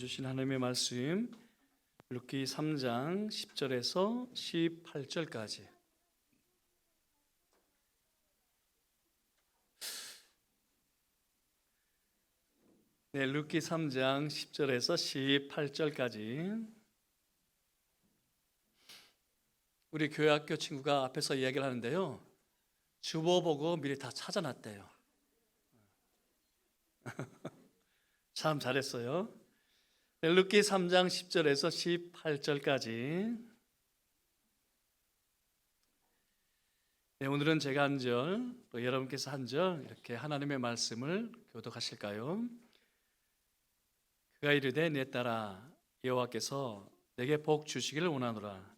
주신 하나님의 말씀 룻기 3장 10절에서 18절까지. 네, 룻기 3장 10절에서 18절까지. 우리 교회 학교 친구가 앞에서 이야기를 하는데요, 주보 보고 미리 다 찾아놨대요. 참 잘했어요. 룻기 3장 10절에서 18절까지. 네, 오늘은 제가 한 절, 또 여러분께서 한 절 이렇게 하나님의 말씀을 교독하실까요? 그가 이르되 내 딸아 여호와께서 내게 복 주시기를 원하노라.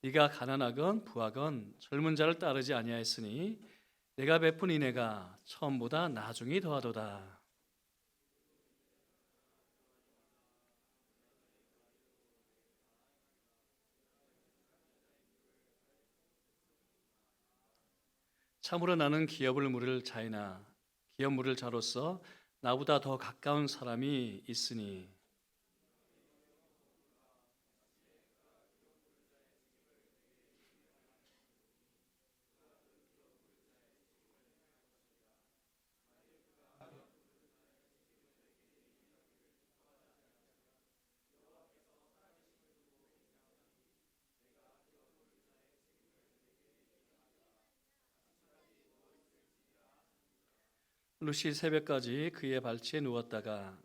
네가 가난하건 부하건 젊은 자를 따르지 아니하였으니 내가 베푼 인애가 처음보다 나중이 더하도다. 참으로 나는 기업을 물을 자이나 기업 물을 자로서 나보다 더 가까운 사람이 있으니 룻이 새벽까지 그의 발치에 누웠다가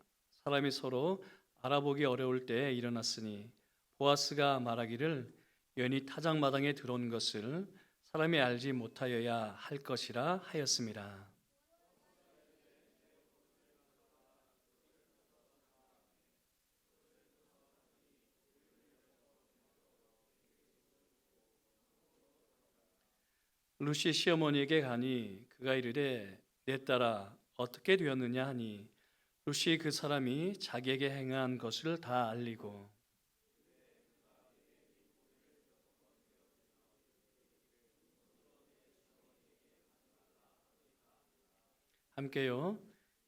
사람이 서로 알아보기 어려울 때에 일어났으니 보아스가 말하기를 연히 타작마당에 들어온 것을 사람이 알지 못하여야 할 것이라 하였습니다. 룻이 시어머니에게 가니 그가 이르되 내 딸아 어떻게 되었느냐 하니 룻이 그 사람이 자기에게 행한 것을 다 알리고 함께요.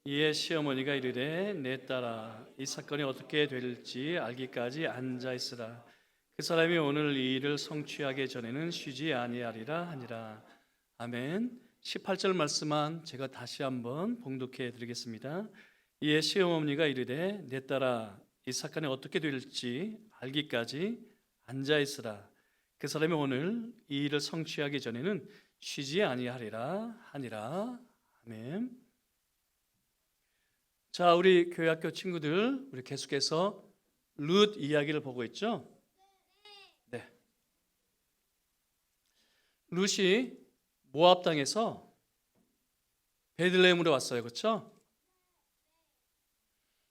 이에 시어머니가 이르되 내 딸아 이 사건이 어떻게 될지 알기까지 앉아 있으라. 그 사람이 오늘 이 일을 성취하기 전에는 쉬지 아니하리라 하니라. 아멘. 18절 말씀만 제가 다시 한번 봉독해 드리겠습니다. 이에 시어머니가 이르되 내 딸아 이 사건이 어떻게 될지 알기까지 앉아 있으라. 그 사람이 오늘 이 일을 성취하기 전에는 쉬지 아니하리라 하니라. 아멘. 자, 우리 교회 학교 친구들, 우리 계속해서 룻 이야기를 보고 있죠? 네. 룻이 모압 땅에서 베들레헴으로 왔어요. 그렇죠?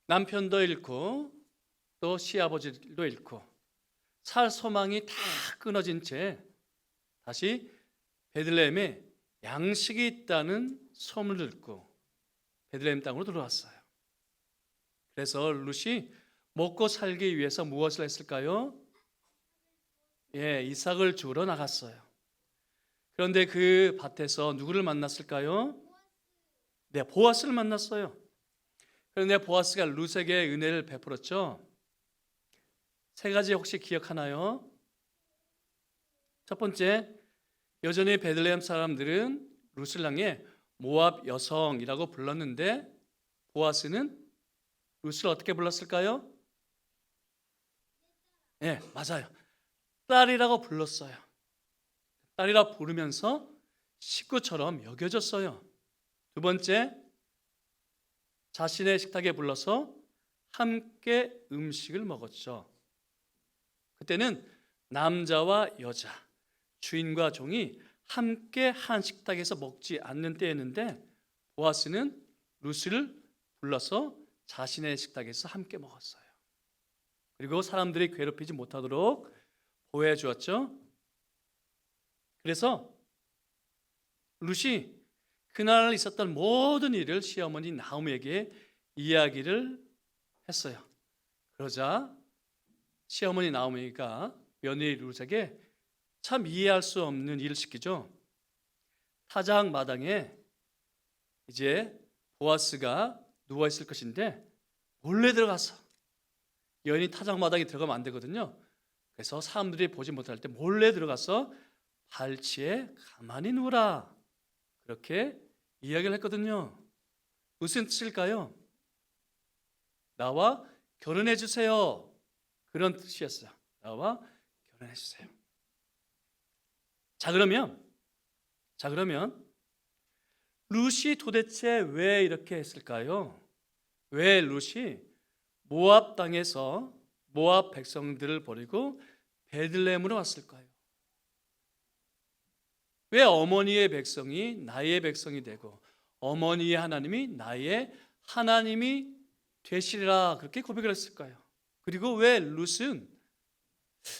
남편도 잃고 또 시아버지도 잃고 살 소망이 다 끊어진 채 다시 베들레헴에 양식이 있다는 소문을 듣고 베들레헴 땅으로 들어왔어요. 그래서 룻이 먹고 살기 위해서 무엇을 했을까요? 이삭을 주우러 나갔어요. 그런데 그 밭에서 누구를 만났을까요? 네, 보아스를 만났어요. 그런데 보아스가 룻에게 은혜를 베풀었죠. 세 가지 혹시 기억하나요? 첫 번째, 여전히 베들레헴 사람들은 룻을 향해 모압 여성이라고 불렀는데 보아스는 룻을 어떻게 불렀을까요? 네, 맞아요. 딸이라고 불렀어요. 딸이라 부르면서 식구처럼 여겨졌어요. 두 번째, 자신의 식탁에 불러서 함께 음식을 먹었죠. 그때는 남자와 여자, 주인과 종이 함께 한 식탁에서 먹지 않는 때였는데 보아스는 룻을 불러서 자신의 식탁에서 함께 먹었어요. 그리고 사람들이 괴롭히지 못하도록 보호해 주었죠. 그래서 룻이 그날 있었던 모든 일을 시어머니 나오미에게 이야기를 했어요. 그러자 시어머니 나오미가 며느리 룻에게 참 이해할 수 없는 일을 시키죠. 타작 마당에 이제 보아스가 누워 있을 것인데 몰래 들어가서 여인이 타작마당에 들어가면 안 되거든요. 그래서 사람들이 보지 못할 때 몰래 들어가서 발치에 가만히 누우라, 그렇게 이야기를 했거든요. 무슨 뜻일까요? 나와 결혼해 주세요, 그런 뜻이었어요. 나와 결혼해 주세요. 자 그러면 룻이 도대체 왜 이렇게 했을까요? 왜 룻이 모압 땅에서 모압 백성들을 버리고 베들레헴으로 왔을까요? 왜 어머니의 백성이 나의 백성이 되고 어머니의 하나님이 나의 하나님이 되시리라, 그렇게 고백을 했을까요? 그리고 왜 룻은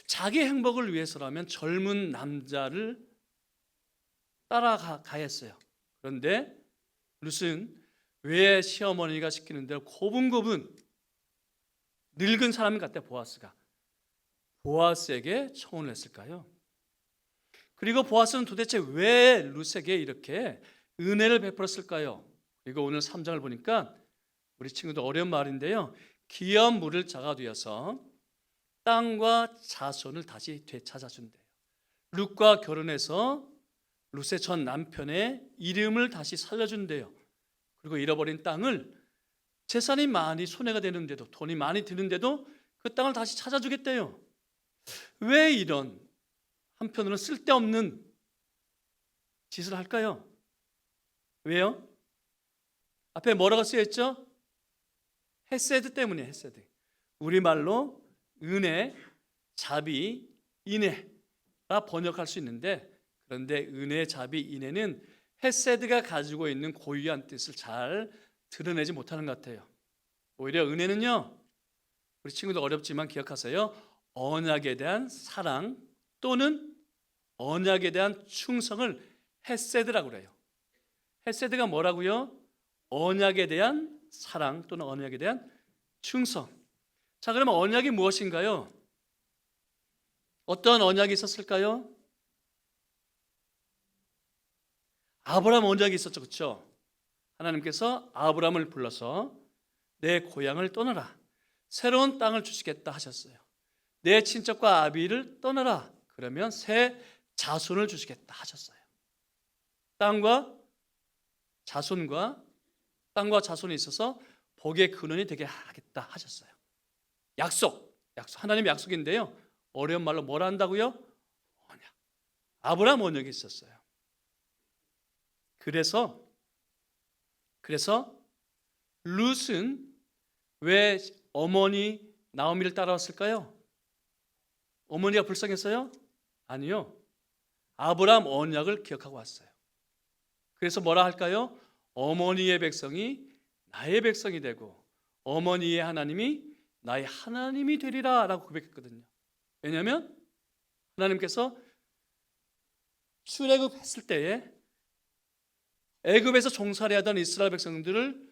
자기 행복을 위해서라면 젊은 남자를 따라가야 했어요. 그런데 룻은 왜 시어머니가 시키는 대로 고분고분 늙은 사람 같아 보아스에게 청혼을 했을까요? 그리고 보아스는 도대체 왜 룻에게 이렇게 은혜를 베풀었을까요? 그리고 오늘 3장을 보니까 우리 친구들 어려운 말인데요, 기업 물을 자가 되어서 땅과 자손을 다시 되찾아준대요. 룻과 결혼해서 룻의 전 남편의 이름을 다시 살려준대요. 그리고 잃어버린 땅을, 재산이 많이 손해가 되는데도, 돈이 많이 드는데도 그 땅을 다시 찾아주겠대요. 왜 이런 한편으로는 쓸데없는 짓을 할까요? 왜요? 앞에 뭐라고 쓰여있죠? 헤세드 때문이에요. 헤세드. 우리말로 은혜, 자비, 인애라 번역할 수 있는데, 그런데 은혜, 자비, 인애는 헤세드가 가지고 있는 고유한 뜻을 잘 드러내지 못하는 것 같아요. 오히려 은혜는요, 우리 친구들 어렵지만 기억하세요. 언약에 대한 사랑 또는 언약에 대한 충성을 헤세드라고 그래요. 헤세드가 뭐라고요? 언약에 대한 사랑 또는 언약에 대한 충성. 자, 그러면 언약이 무엇인가요? 어떤 언약이 있었을까요? 아브라함 언약이 있었죠, 그렇죠? 하나님께서 아브라함을 불러서 내 고향을 떠나라, 새로운 땅을 주시겠다 하셨어요. 내 친척과 아비를 떠나라, 그러면 새 자손을 주시겠다 하셨어요. 땅과 자손이 있어서 복의 근원이 되게 하겠다 하셨어요. 약속, 하나님의 약속인데요, 어려운 말로 뭐라 한다고요? 언약. 아브라함 언약이 있었어요. 그래서 룻은 왜 어머니 나오미를 따라왔을까요? 어머니가 불쌍했어요? 아니요. 아브라함 언약을 기억하고 왔어요. 그래서 뭐라 할까요? 어머니의 백성이 나의 백성이 되고 어머니의 하나님이 나의 하나님이 되리라 라고 고백했거든요. 왜냐하면 하나님께서 출애굽했을 때에 애굽에서 종살이 하던 이스라엘 백성들을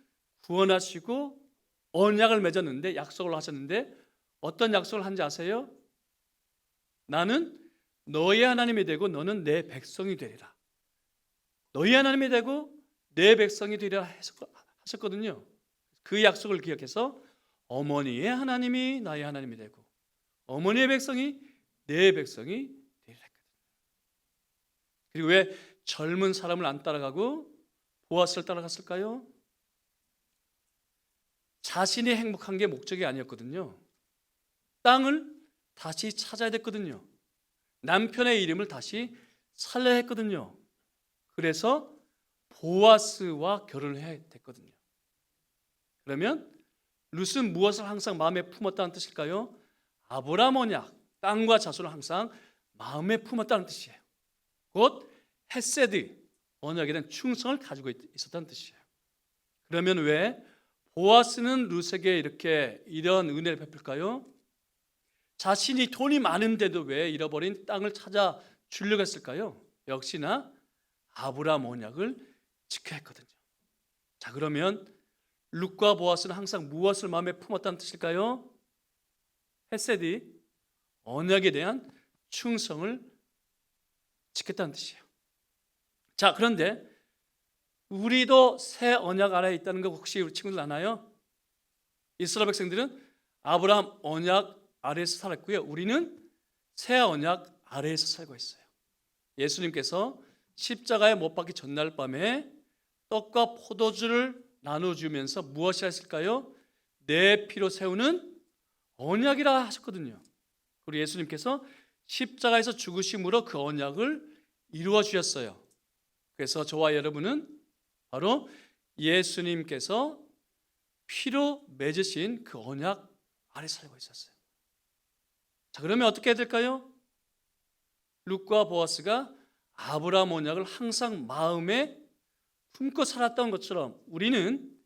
구원하시고 언약을 맺었는데, 약속을 하셨는데 어떤 약속을 한지 아세요? 나는 너의 하나님이 되고 너는 내 백성이 되리라. 너희 하나님이 되고 내 백성이 되리라 하셨거든요. 그 약속을 기억해서 어머니의 하나님이 나의 하나님이 되고 어머니의 백성이 내 백성이 되리라 했거든요. 그리고 왜 젊은 사람을 안 따라가고 보아스를 따라갔을까요? 자신이 행복한 게 목적이 아니었거든요. 땅을 다시 찾아야 됐거든요. 남편의 이름을 다시 살려야 했거든요. 그래서 보아스와 결혼을 해야 됐거든요. 그러면 룻은 무엇을 항상 마음에 품었다는 뜻일까요? 아브라함 언약, 땅과 자손을 항상 마음에 품었다는 뜻이에요. 곧 헤세드, 언약에 대한 충성을 가지고 있었다는 뜻이에요. 그러면 왜 보아스는 룻에게 이런 은혜를 베풀까요? 자신이 돈이 많은데도 왜 잃어버린 땅을 찾아 주려고 했을까요? 역시나 아브라함 언약을 지켜야 했거든요. 자, 그러면 룻과 보아스는 항상 무엇을 마음에 품었다는 뜻일까요? 헤세디, 언약에 대한 충성을 지켰다는 뜻이에요. 자, 그런데 우리도 새 언약 아래에 있다는 거 혹시 우리 친구들 아나요? 이스라엘 백성들은 아브라함 언약 아래에서 살았고요. 우리는 새 언약 아래에서 살고 있어요. 예수님께서 십자가에 못 박기 전날 밤에 떡과 포도주를 나눠주면서 무엇이 했을까요? 내 피로 세우는 언약이라 하셨거든요. 그리고 예수님께서 십자가에서 죽으심으로 그 언약을 이루어 주셨어요. 그래서 저와 여러분은 바로 예수님께서 피로 맺으신 그 언약 아래 살고 있었어요. 자, 그러면 어떻게 해야 될까요? 룻과 보아스가 아브라함 언약을 항상 마음에 품고 살았던 것처럼 우리는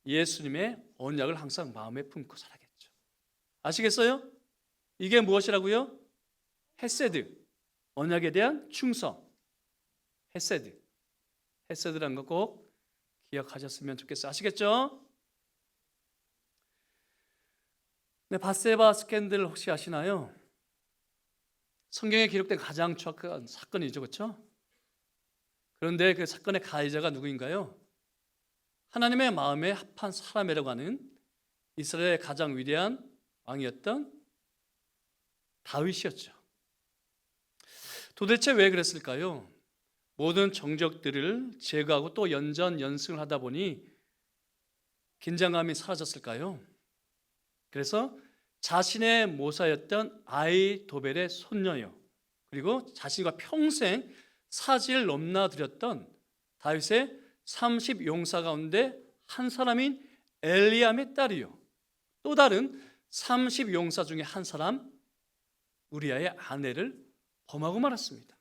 예수님의 언약을 항상 마음에 품고 살아야겠죠. 아시겠어요? 이게 무엇이라고요? 헤세드, 언약에 대한 충성. 헤세드라는 거 꼭 기억하셨으면 좋겠어요. 아시겠죠? 네, 밧세바 스캔들 혹시 아시나요? 성경에 기록된 가장 추악한 사건이죠, 그렇죠? 그런데 그 사건의 가해자가 누구인가요? 하나님의 마음에 합한 사람이라고 하는 이스라엘의 가장 위대한 왕이었던 다윗이었죠. 도대체 왜 그랬을까요? 모든 정적들을 제거하고 또 연전연승을 하다 보니 긴장감이 사라졌을까요? 그래서 자신의 모사였던 아히도벨의 손녀요, 그리고 자신과 평생 사지를 넘나들였던 다윗의 30용사 가운데 한 사람인 엘리암의 딸이요, 또 다른 30용사 중에 한 사람 우리아의 아내를 범하고 말았습니다.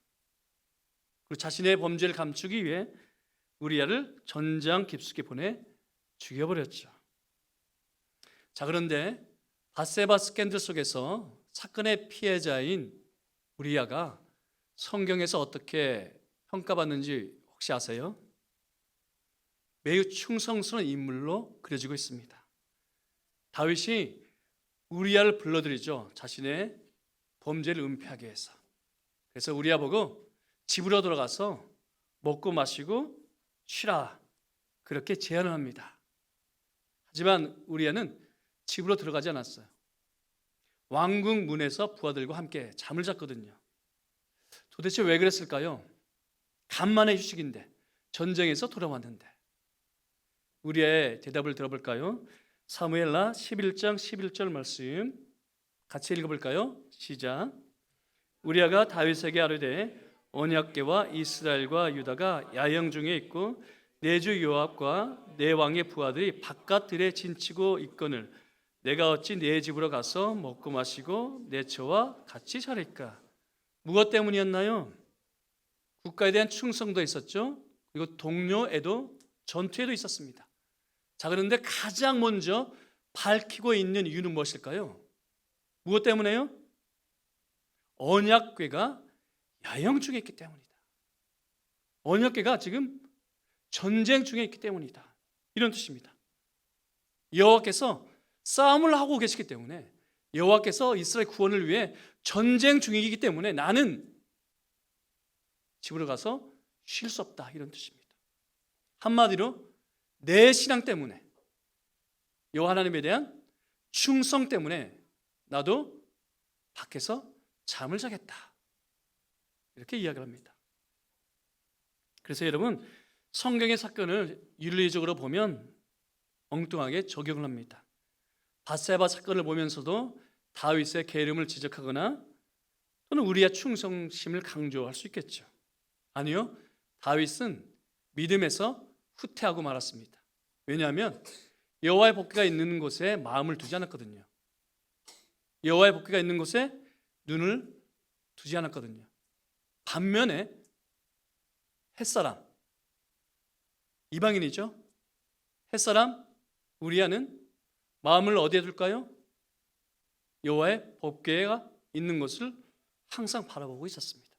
그리고 자신의 범죄를 감추기 위해 우리아를 전장 깊숙이 보내 죽여버렸죠. 자, 그런데 밧세바 스캔들 속에서 사건의 피해자인 우리아가 성경에서 어떻게 평가받는지 혹시 아세요? 매우 충성스러운 인물로 그려지고 있습니다. 다윗이 우리아를 불러들이죠. 자신의 범죄를 은폐하기 위해서. 그래서 우리아 보고 집으로 들어가서 먹고 마시고 쉬라, 그렇게 제안을 합니다. 하지만 우리아는 집으로 들어가지 않았어요. 왕궁 문에서 부하들과 함께 잠을 잤거든요. 도대체 왜 그랬을까요? 간만의 휴식인데, 전쟁에서 돌아왔는데. 우리의 대답을 들어볼까요? 사무엘하 11장 11절 말씀 같이 읽어볼까요? 시작. 우리아가 다윗에게 아뢰되 언약궤와 이스라엘과 유다가 야영 중에 있고 내 주 요압과 내 왕의 부하들이 바깥들에 진치고 있거늘 내가 어찌 내 집으로 가서 먹고 마시고 내 처와 같이 자릴까? 무엇 때문이었나요? 국가에 대한 충성도 있었죠. 그리고 동료에도 전투에도 있었습니다. 자, 그런데 가장 먼저 밝히고 있는 이유는 무엇일까요? 무엇 때문에요? 언약궤가 야영 중에 있기 때문이다. 언약궤가 지금 전쟁 중에 있기 때문이다, 이런 뜻입니다. 여호와께서 싸움을 하고 계시기 때문에, 여호와께서 이스라엘 구원을 위해 전쟁 중이기 때문에 나는 집으로 가서 쉴 수 없다, 이런 뜻입니다. 한마디로 내 신앙 때문에, 여호와 하나님에 대한 충성 때문에 나도 밖에서 잠을 자겠다, 이렇게 이야기를 합니다. 그래서 여러분, 성경의 사건을 윤리적으로 보면 엉뚱하게 적용을 합니다. 밧세바 사건을 보면서도 다윗의 게으름을 지적하거나 또는 우리의 충성심을 강조할 수 있겠죠. 아니요, 다윗은 믿음에서 후퇴하고 말았습니다. 왜냐하면 여호와의 복궤가 있는 곳에 마음을 두지 않았거든요. 여호와의 복궤가 있는 곳에 눈을 두지 않았거든요. 반면에 햇사람, 이방인이죠. 햇사람 우리아는 마음을 어디에 둘까요? 여호와의 법궤가 있는 것을 항상 바라보고 있었습니다.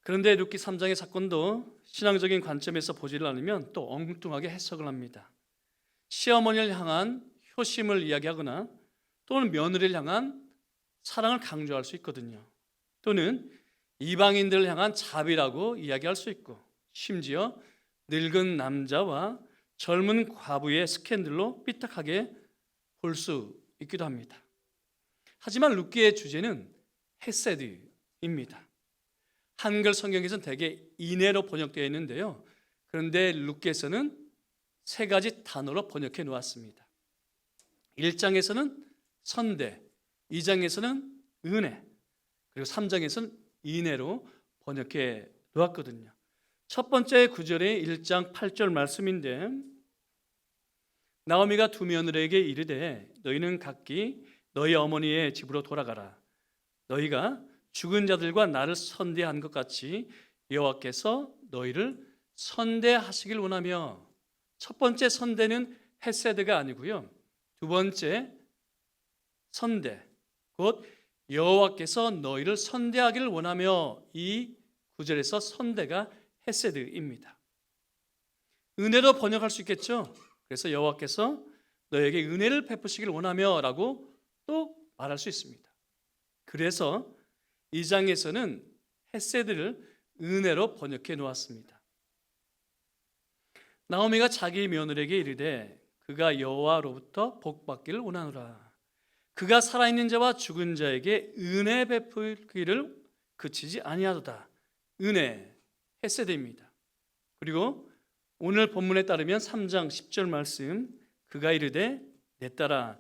그런데 룻기 3장의 사건도 신앙적인 관점에서 보지를 않으면 또 엉뚱하게 해석을 합니다. 시어머니를 향한 효심을 이야기하거나 또는 며느리를 향한 사랑을 강조할 수 있거든요. 또는 이방인들을 향한 자비라고 이야기할 수 있고, 심지어 늙은 남자와 젊은 과부의 스캔들로 삐딱하게 볼 수 있기도 합니다. 하지만 룻기의 주제는 헤세드입니다. 한글 성경에서는 대개 인애로 번역되어 있는데요. 그런데 룻기에서는 세 가지 단어로 번역해 놓았습니다. 1장에서는 선대, 2장에서는 은혜, 그리고 3장에서는 인애로 번역해 놓았거든요. 첫 번째 구절의 1장 8절 말씀인데, 나오미가 두 며느리에게 이르되 너희는 각기 너희 어머니의 집으로 돌아가라. 너희가 죽은 자들과 나를 선대한 것 같이 여호와께서 너희를 선대하시길 원하며. 첫 번째 선대는 헤세드가 아니고요, 두 번째 선대, 곧 여호와께서 너희를 선대하기를 원하며, 이 구절에서 선대가 헤세드입니다. 은혜로 번역할 수 있겠죠. 그래서 여호와께서 너에게 은혜를 베푸시길 원하며 라고 또 말할 수 있습니다. 그래서 이 장에서는 헤세드를 은혜로 번역해 놓았습니다. 나오미가 자기 며느리에게 이르되 그가 여호와로부터 복받기를 원하노라. 그가 살아있는 자와 죽은 자에게 은혜 베풀기를 그치지 아니하도다. 은혜, 헤세드입니다. 그리고 오늘 본문에 따르면 3장 10절 말씀, 그가 이르되 내 딸아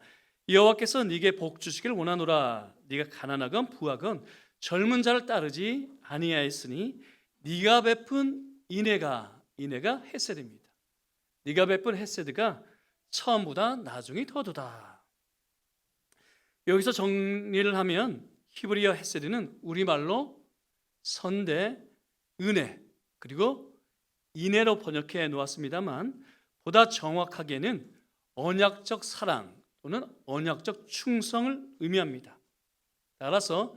여호와께서 네게 복 주시길 원하노라. 네가 가난하건 부하건 젊은 자를 따르지 아니하였으니 네가 베푼 인애가 헤세드입니다. 네가 베푼 헤세드가 처음보다 나중이 더도다. 여기서 정리를 하면 히브리어 헤세드는 우리말로 선대, 은혜, 그리고 인애로 번역해 놓았습니다만, 보다 정확하게는 언약적 사랑 또는 언약적 충성을 의미합니다. 따라서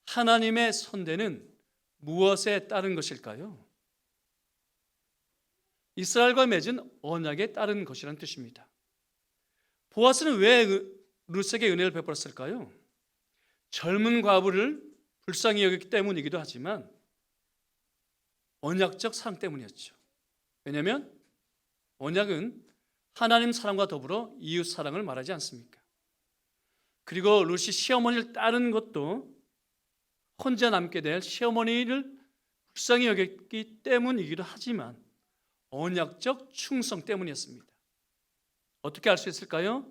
하나님의 선대는 무엇에 따른 것일까요? 이스라엘과 맺은 언약에 따른 것이라는 뜻입니다. 보아스는 왜 룻에게 은혜를 베풀었을까요? 젊은 과부를 불쌍히 여겼기 때문이기도 하지만 언약적 사랑 때문이었죠. 왜냐하면 언약은 하나님 사랑과 더불어 이웃 사랑을 말하지 않습니까? 그리고 룻이 시어머니를 따른 것도 혼자 남게 될 시어머니를 불쌍히 여겼기 때문이기도 하지만 언약적 충성 때문이었습니다. 어떻게 알 수 있을까요?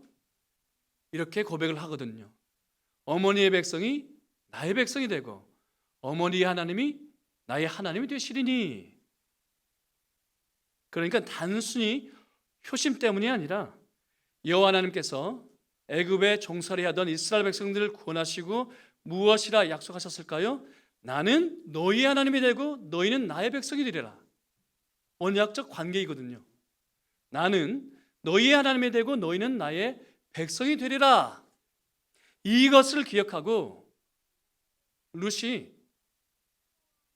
이렇게 고백을 하거든요. 어머니의 백성이 나의 백성이 되고 어머니의 하나님이 나의 하나님이 되시리니. 그러니까 단순히 효심 때문이 아니라 여호와 하나님께서 애굽에 종살이 하던 이스라엘 백성들을 구원하시고 무엇이라 약속하셨을까요? 나는 너희 하나님이 되고 너희는 나의 백성이 되리라. 언약적 관계이거든요. 나는 너희 하나님이 되고 너희는 나의 백성이 되리라. 이것을 기억하고 룻이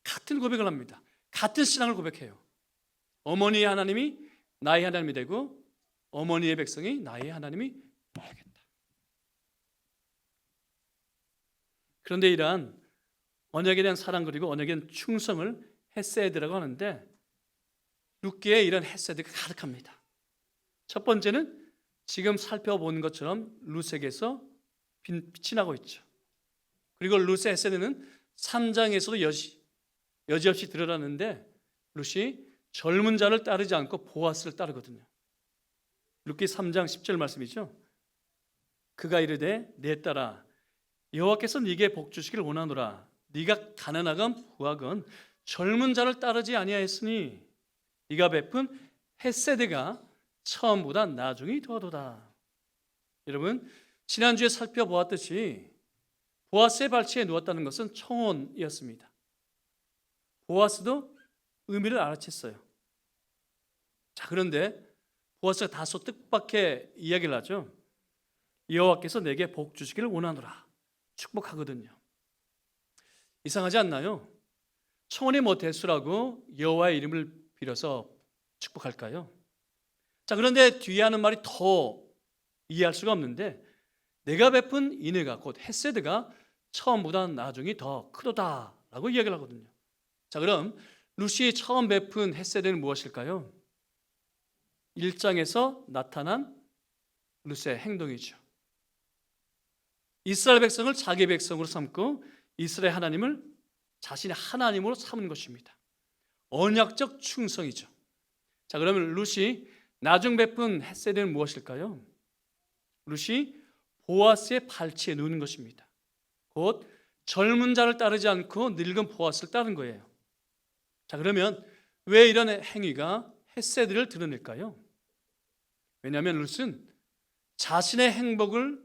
같은 고백을 합니다. 같은 신앙을 고백해요. 어머니의 하나님이 나의 하나님이 되고 어머니의 백성이 나의 하나님이 되겠다. 그런데 이러한 언약에 대한 사랑 그리고 언약에 대한 충성을 헤세드라고 하는데, 룻기에 이런 헤세드가 가득합니다. 첫 번째는 지금 살펴본 것처럼 룻에게서 빛이 나고 있죠. 그리고 룻의 헤세드는 3장에서도 여지없이 드러나는데, 룻이 젊은 자를 따르지 않고 보아스를 따르거든요. 룻기 3장 10절 말씀이죠. 그가 이르되 내 딸아 여호와께서 네게 복 주시기를 원하노라. 네가 가난하건 부하건 젊은 자를 따르지 아니하였으니 네가 베푼 헤세드가 처음보다 나중이 더하도다. 여러분, 지난주에 살펴보았듯이 보아스의 발치에 누웠다는 것은 청혼이었습니다. 보아스도 의미를 알아챘어요. 자, 그런데 보아스가 다소 뜻밖의 이야기를 하죠. 여호와께서 내게 복 주시기를 원하노라. 축복하거든요. 이상하지 않나요? 청혼이 뭐 대수라고 여호와의 이름을 빌어서 축복할까요? 자, 그런데 뒤에 하는 말이 더 이해할 수가 없는데, 내가 베푼 인애가 곧 헤세드가 처음보다 나중이 더 크도다라고 이야기를 하거든요. 자, 그럼 룻이 처음 베푼 헤세드는 무엇일까요? 1장에서 나타난 룻의 행동이죠. 이스라엘 백성을 자기 백성으로 삼고 이스라엘 하나님을 자신의 하나님으로 삼은 것입니다. 언약적 충성이죠. 자, 그러면 룻이 나중 베푼 헤세드는 무엇일까요? 룻이 보아스의 발치에 누는 것입니다. 곧 젊은 자를 따르지 않고 늙은 보아스를 따른 거예요. 자, 그러면 왜 이런 행위가 헤세드를 드러낼까요? 왜냐하면 룻은 자신의 행복을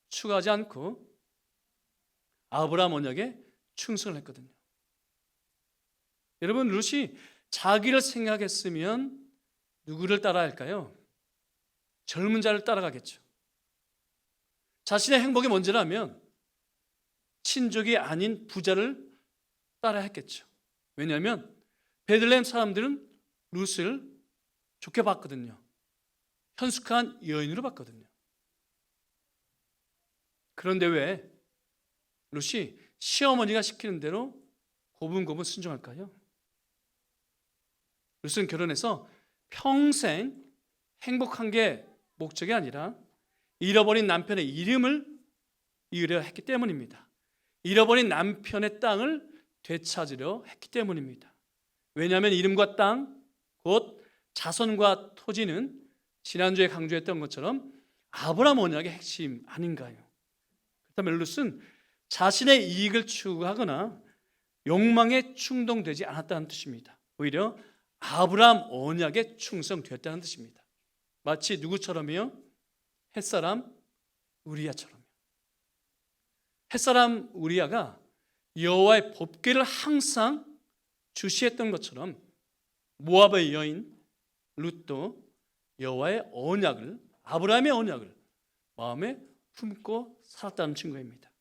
추구하지 않고 아브라함 언약에 충성을 했거든요. 여러분, 룻이 자기를 생각했으면 누구를 따라야 할까요? 젊은 자를 따라가겠죠. 자신의 행복이 먼저라면 친족이 아닌 부자를 따라야 했겠죠. 왜냐하면 베들레헴 사람들은 룻을 좋게 봤거든요. 현숙한 여인으로 봤거든요. 그런데 왜 룻이 시어머니가 시키는 대로 고분고분 순종할까요? 룻은 결혼해서 평생 행복한 게 목적이 아니라 잃어버린 남편의 이름을 이으려 했기 때문입니다. 잃어버린 남편의 땅을 되찾으려 했기 때문입니다. 왜냐하면 이름과 땅, 곧 자손과 토지는 지난주에 강조했던 것처럼 아브라함 언약의 핵심 아닌가요? 그렇다면 룻은 자신의 이익을 추구하거나 욕망에 충동되지 않았다는 뜻입니다. 오히려 아브라함 언약에 충성되었다는 뜻입니다. 마치 누구처럼요? 햇사람 우리야처럼요. 햇사람 우리야가 여호와의 법궤를 항상 주시했던 것처럼 모압의 여인 룻도 여호와의 언약을, 아브라함의 언약을 마음에 품고 살았다는 증거입니다.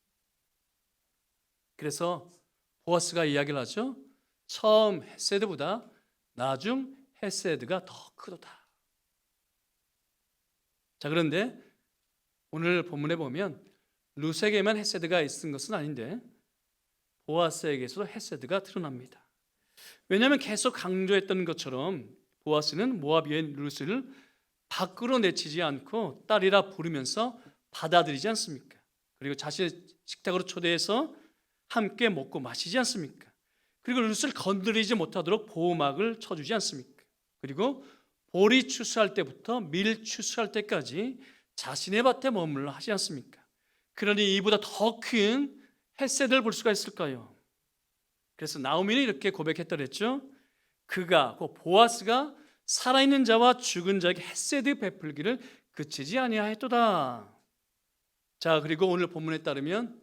그래서 보아스가 이야기를 하죠. 처음 헤세드보다 나중 헤세드가 더 크도다. 자, 그런데 오늘 본문에 보면 룻에게만 헤세드가 있은 것은 아닌데 보아스에게서도 헤세드가 드러납니다. 왜냐하면 계속 강조했던 것처럼 보아스는 모압 여인 룻을 밖으로 내치지 않고 딸이라 부르면서 받아들이지 않습니까? 그리고 자신의 식탁으로 초대해서 함께 먹고 마시지 않습니까? 그리고 룻을 건드리지 못하도록 보호막을 쳐주지 않습니까? 그리고 보리 추수할 때부터 밀 추수할 때까지 자신의 밭에 머물러 하지 않습니까? 그러니 이보다 더 큰 헤세드를 볼 수가 있을까요? 그래서 나오미는 이렇게 고백했더랬죠. 그가, 그 보아스가 살아있는 자와 죽은 자에게 헤세드 베풀기를 그치지 아니하였도다. 자, 그리고 오늘 본문에 따르면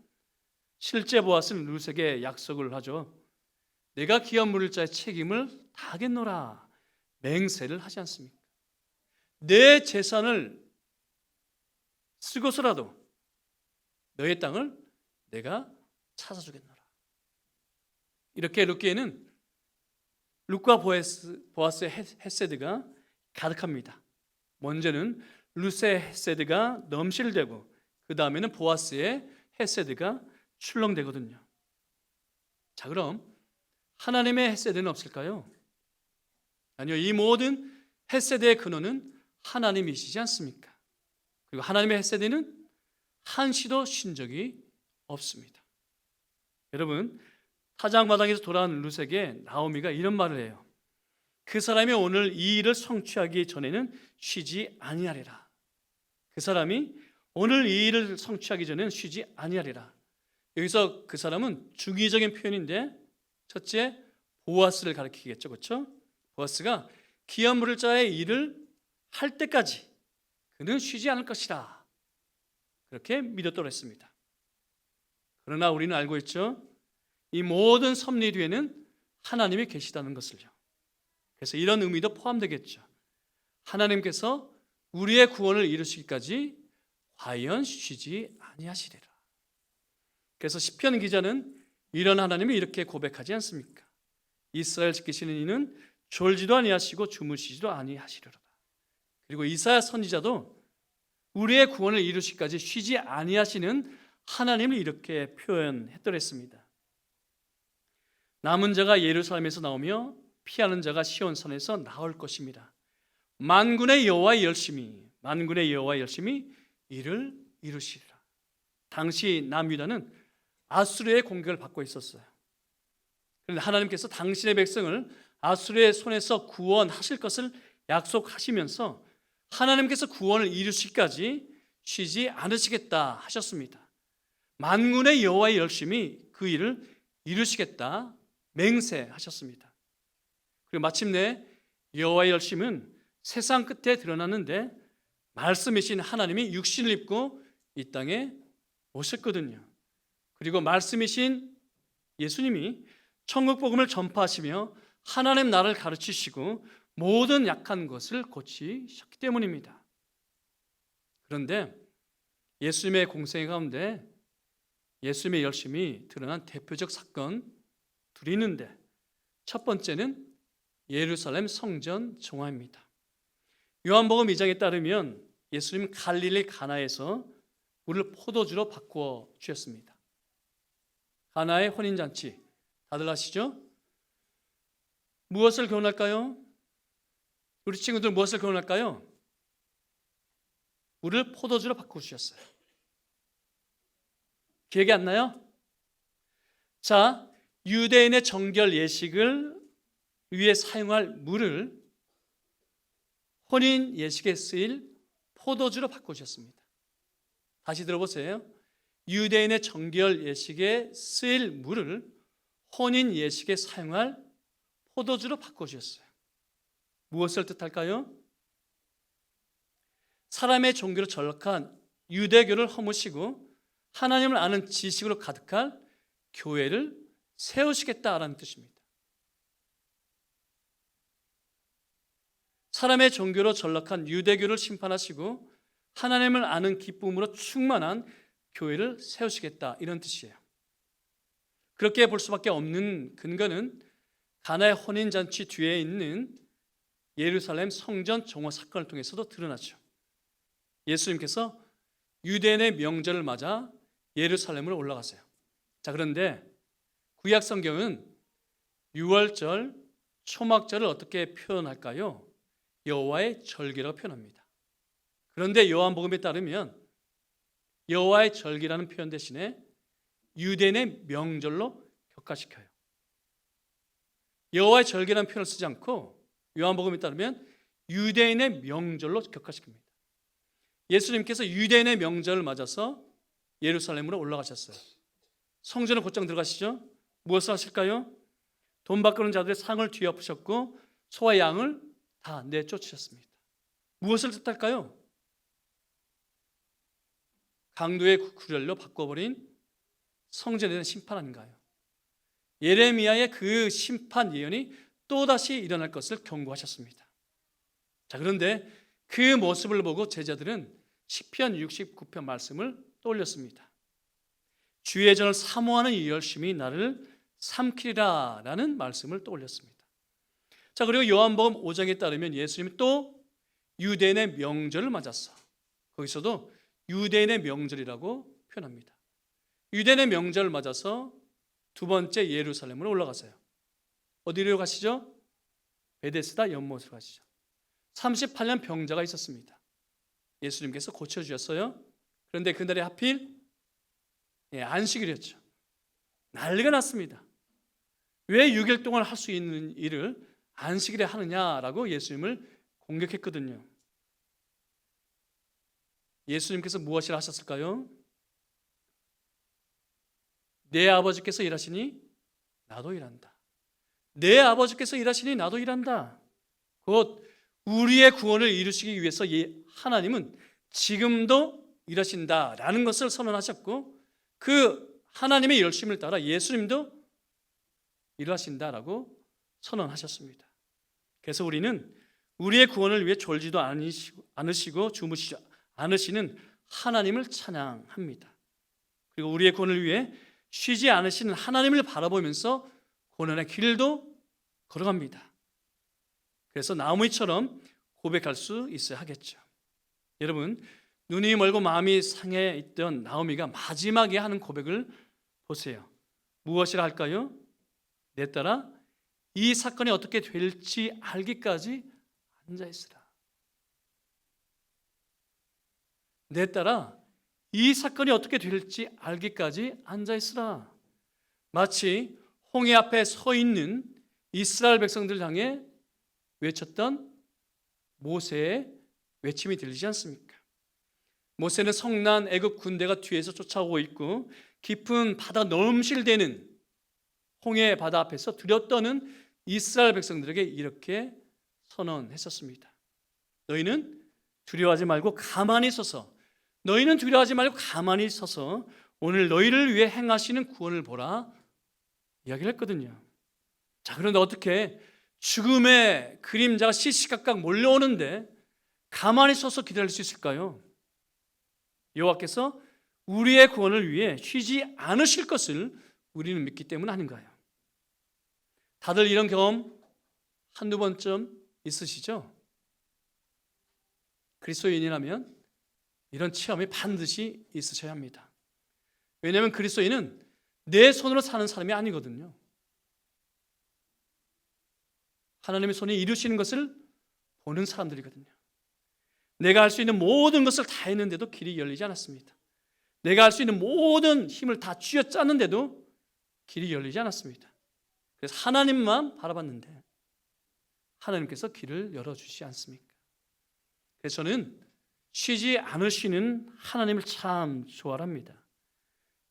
실제 보아스는 룻에게 약속을 하죠. 내가 기업 물을 자의 책임을 다하겠노라 맹세를 하지 않습니까? 내 재산을 쓰고서라도 너의 땅을 내가 찾아주겠노라. 이렇게 룻기에는 룻과 보아스의 헤세드가 가득합니다. 먼저는 룻의 헤세드가 넘실대고 그 다음에는 보아스의 헤세드가 출렁대거든요. 자, 그럼 하나님의 헤세드는 없을까요? 아니요, 이 모든 헤세드의 근원은 하나님이시지 않습니까? 그리고 하나님의 헤세드는 한시도 쉰 적이 없습니다. 여러분, 타작마당에서 돌아온 룻에게 나오미가 이런 말을 해요. 그 사람이 오늘 이 일을 성취하기 전에는 쉬지 아니하리라. 그 사람이 오늘 이 일을 성취하기 전에는 쉬지 아니하리라. 여기서 그 사람은 중의적인 표현인데 첫째 보아스를 가리키겠죠, 그렇죠? 보아스가 기업 물을 자의 일을 할 때까지 그는 쉬지 않을 것이라 그렇게 믿었다고 했습니다. 그러나 우리는 알고 있죠. 이 모든 섭리 뒤에는 하나님이 계시다는 것을요. 그래서 이런 의미도 포함되겠죠. 하나님께서 우리의 구원을 이루시기까지 과연 쉬지 아니하시리라. 그래서 시편 기자는 이런 하나님이 이렇게 고백하지 않습니까? 이스라엘 지키시는 이는 졸지도 아니하시고 주무시지도 아니하시리로다. 그리고 이사야 선지자도 우리의 구원을 이루시기까지 쉬지 아니하시는 하나님을 이렇게 표현했더랬습니다. 남은 자가 예루살렘에서 나오며 피하는 자가 시온산에서 나올 것입니다. 만군의 여호와의 열심이 이를 이루시리라. 당시 남유다는 아수르의 공격을 받고 있었어요. 그런데 하나님께서 당신의 백성을 아수르의 손에서 구원하실 것을 약속하시면서 하나님께서 구원을 이루시기까지 쉬지 않으시겠다 하셨습니다. 만군의 여호와의 열심이 그 일을 이루시겠다 맹세하셨습니다. 그리고 마침내 여호와의 열심은 세상 끝에 드러났는데 말씀이신 하나님이 육신을 입고 이 땅에 오셨거든요. 그리고 말씀이신 예수님이 천국 복음을 전파하시며 하나님 나라를 가르치시고 모든 약한 것을 고치셨기 때문입니다. 그런데 예수님의 공생 가운데 예수님의 열심이 드러난 대표적 사건 둘이 있는데, 첫 번째는 예루살렘 성전 정화입니다. 요한복음 2장에 따르면 예수님은 갈릴리 가나에서 물을 포도주로 바꾸어 주셨습니다. 가나의 혼인잔치 다들 아시죠? 무엇을 교훈할까요? 우리 친구들 무엇을 교훈할까요? 물을 포도주로 바꾸어 주셨어요. 기억이 안 나요? 자, 유대인의 정결 예식을 위해 사용할 물을 혼인 예식에 쓰일 포도주로 바꾸셨습니다. 다시 들어보세요. 유대인의 정결 예식에 쓰일 물을 혼인 예식에 사용할 포도주로 바꾸셨어요. 무엇을 뜻할까요? 사람의 종교로 전락한 유대교를 허무시고 하나님을 아는 지식으로 가득할 교회를 세우시겠다라는 뜻입니다. 사람의 종교로 전락한 유대교를 심판하시고 하나님을 아는 기쁨으로 충만한 교회를 세우시겠다, 이런 뜻이에요. 그렇게 볼 수밖에 없는 근거는 가나의 혼인잔치 뒤에 있는 예루살렘 성전 정화 사건을 통해서도 드러나죠. 예수님께서 유대인의 명절을 맞아 예루살렘으로 올라가세요. 자, 그런데 구약 성경은 유월절, 초막절을 어떻게 표현할까요? 여호와의 절기라고 표현합니다. 그런데 요한복음에 따르면 여호와의 절기라는 표현 대신에 유대인의 명절로 격화시켜요. 여호와의 절기라는 표현을 쓰지 않고 요한복음에 따르면 유대인의 명절로 격화시킵니다. 예수님께서 유대인의 명절을 맞아서 예루살렘으로 올라가셨어요. 성전을 곧장 들어가시죠. 무엇을 하실까요? 돈 바꾸는 자들의 상을 뒤엎으셨고 소와 양을 다 내쫓으셨습니다. 무엇을 뜻할까요? 강도의 구렬로 바꿔버린 성전에 대한 심판 아닌가요? 예레미야의 그 심판 예언이 또다시 일어날 것을 경고하셨습니다. 자, 그런데 그 모습을 보고 제자들은 시편 69편 말씀을 떠올렸습니다. 주의 전을 사모하는 이 열심이 나를 삼키리라 라는 말씀을 떠올렸습니다. 자, 그리고 요한복음 5장에 따르면 예수님이 또 유대인의 명절을 맞았어. 거기서도 유대인의 명절이라고 표현합니다. 유대인의 명절을 맞아서 두 번째 예루살렘으로 올라가세요. 어디로 가시죠? 베데스다 연못으로 가시죠. 38년 병자가 있었습니다. 예수님께서 고쳐주셨어요. 그런데 그날이 하필 안식일이었죠. 난리가 났습니다. 왜 6일 동안 할 수 있는 일을 안식일에 하느냐라고 예수님을 공격했거든요. 예수님께서 무엇을 하셨을까요? 내 아버지께서 일하시니 나도 일한다. 내 아버지께서 일하시니 나도 일한다. 곧 우리의 구원을 이루시기 위해서 하나님은 지금도 일하신다라는 것을 선언하셨고, 그 하나님의 열심을 따라 예수님도 일하신다라고 선언하셨습니다. 그래서 우리는 우리의 구원을 위해 졸지도 않으시고 주무시지 않으시는 하나님을 찬양합니다. 그리고 우리의 구원을 위해 쉬지 않으시는 하나님을 바라보면서 고난의 길도 걸어갑니다. 그래서 나오미처럼 고백할 수 있어야 하겠죠. 여러분, 눈이 멀고 마음이 상해 있던 나오미가 마지막에 하는 고백을 보세요. 무엇이라 할까요? 내 딸아, 이 사건이 어떻게 될지 알기까지 앉아있으라. 내 딸아 이 사건이 어떻게 될지 알기까지 앉아 있으라. 마치 홍해 앞에 서 있는 이스라엘 백성들 향해 외쳤던 모세의 외침이 들리지 않습니까? 모세는 성난 애굽 군대가 뒤에서 쫓아오고 있고 깊은 바다 넘실대는 홍해 바다 앞에서 두렵떠는 이스라엘 백성들에게 이렇게 선언했었습니다. 너희는 두려워하지 말고 가만히 서서, 너희는 두려워하지 말고 가만히 서서 오늘 너희를 위해 행하시는 구원을 보라 이야기를 했거든요. 자, 그런데 어떻게 죽음의 그림자가 시시각각 몰려오는데 가만히 서서 기다릴 수 있을까요? 여호와께서 우리의 구원을 위해 쉬지 않으실 것을 우리는 믿기 때문 아닌가요? 다들 이런 경험 한두 번쯤 있으시죠? 그리스도인이라면 이런 체험이 반드시 있으셔야 합니다. 왜냐하면 그리스도인은 내 손으로 사는 사람이 아니거든요. 하나님의 손이 이루시는 것을 보는 사람들이거든요. 내가 할 수 있는 모든 것을 다 했는데도 길이 열리지 않았습니다. 내가 할 수 있는 모든 힘을 다 쥐어짰는데도 길이 열리지 않았습니다. 그래서 하나님만 바라봤는데 하나님께서 길을 열어주시지 않습니까? 그래서 저는 쉬지 않으시는 하나님을 참 좋아합니다.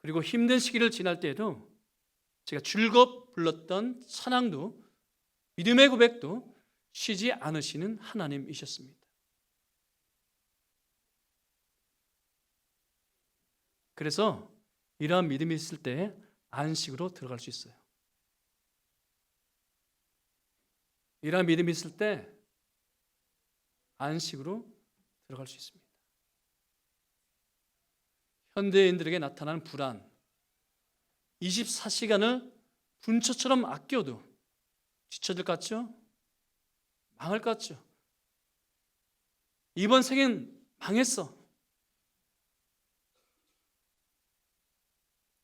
그리고 힘든 시기를 지날 때에도 제가 즐겁 불렀던 찬양도 믿음의 고백도 쉬지 않으시는 하나님이셨습니다. 그래서 이러한 믿음이 있을 때 안식으로 들어갈 수 있어요. 이러한 믿음이 있을 때 안식으로 들어갈 수 있습니다. 현대인들에게 나타나는 불안, 24시간을 분초처럼 아껴도 지쳐들 것 같죠? 망할 것 같죠? 이번 생엔 망했어.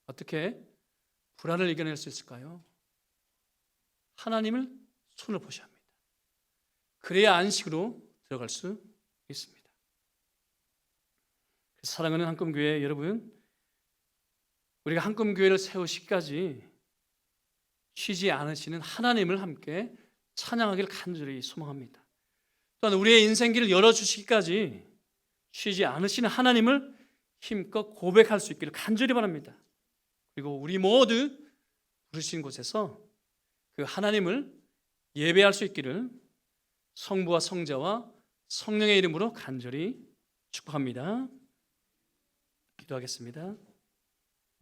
어떻게 불안을 이겨낼 수 있을까요? 하나님을 손을 보셔야 합니다. 그래야 안식으로 들어갈 수 있습니다. 사랑하는 한금교회 여러분, 우리가 한금교회를 세우시기까지 쉬지 않으시는 하나님을 함께 찬양하기를 간절히 소망합니다. 또한 우리의 인생길을 열어주시기까지 쉬지 않으시는 하나님을 힘껏 고백할 수 있기를 간절히 바랍니다. 그리고 우리 모두 부르신 곳에서 그 하나님을 예배할 수 있기를 성부와 성자와 성령의 이름으로 간절히 축복합니다. 기도하겠습니다.